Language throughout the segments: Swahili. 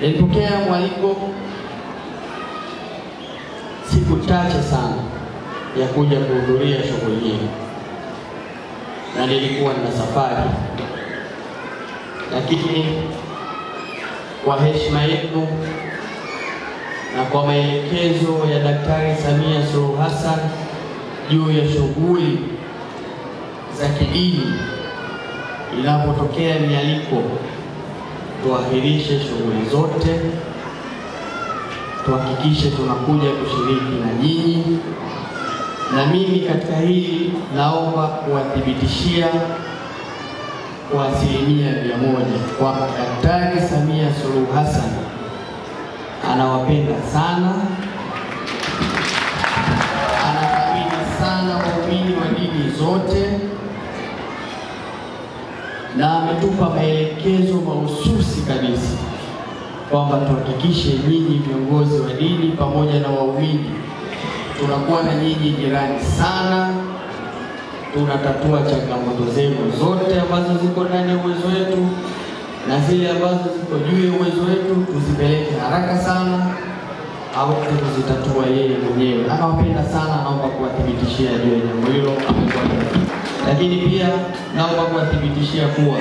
Nilipokea mwaliko siku chache sana ya kuja kuhudhuria shughuli hii, na nilikuwa na safari, lakini kwa heshima yetu na kwa maelekezo ya Daktari Samia Suluhu Hassan juu ya shughuli za kidini, inapotokea mialiko tuahirishe shughuli zote, tuhakikishe tunakuja kushiriki na nyinyi. Na mimi katika hili naomba kuwathibitishia kwa 100% kwamba Daktari Samia Suluhu Hassan anawapenda sana, anathamini sana waumini wa dini zote, na ametupa maelekezo mahususi kabisa kwamba tuhakikishe nyinyi viongozi wa dini pamoja na waumini tunakuwa na nyinyi jirani sana, tunatatua changamoto zenu zote ambazo ziko ndani ya uwezo wetu, na zile ambazo ziko juu ya uwezo wetu tuzipeleke haraka sana au tuzitatua yeye mwenyewe. Anawapenda sana, naomba kuwathibitishia juu ya jambo hilo. Lakini pia naomba kuwathibitishia kuwa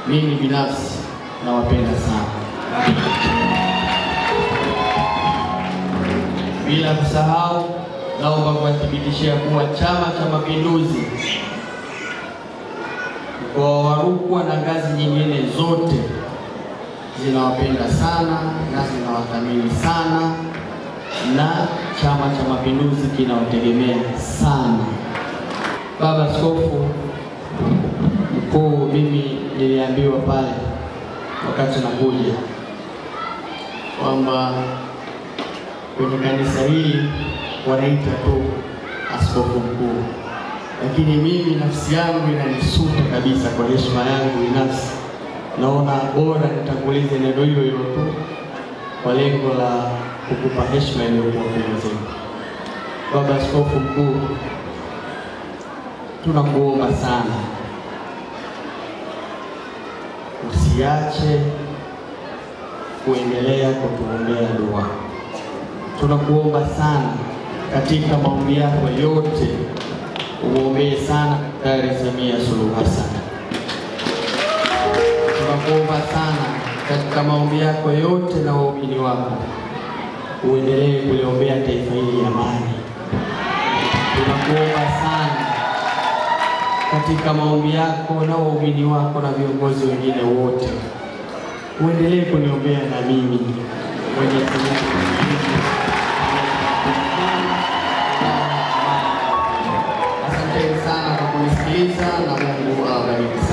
mimi binafsi nawapenda sana, bila kusahau naomba kuwathibitishia kuwa Chama cha Mapinduzi mkoa wa Rukwa na ngazi nyingine zote zinawapenda sana na zinawathamini sana, na Chama cha Mapinduzi kinawategemea sana. Baba Askofu Mkuu, mimi niliambiwa pale wakati nakuja kwamba kwenye kanisa hili wanaita tu askofu mkuu, lakini mimi nafsi yangu inanisuta kabisa. Kwa heshima yangu binafsi naona bora nitangulize neno hilo hilo tu kwa lengo la kukupa heshima iliyokuwa kubwa. Baba Askofu Mkuu, tunakuomba sana usiache kuendelea kutuombea dua. Tunakuomba sana katika maombi yako yote uombee sana Daktari Samia Suluhu Hassan. Tunakuomba sana katika maombi yako yote na waumini wako uendelee kuliombea taifa hili amani. Tunakuomba sana katika maombi yako na waumini wako na viongozi wengine wote uendelee kuniombea na mimi mwenye Asante sana kwa kunisikiliza, na Mungu awabariki.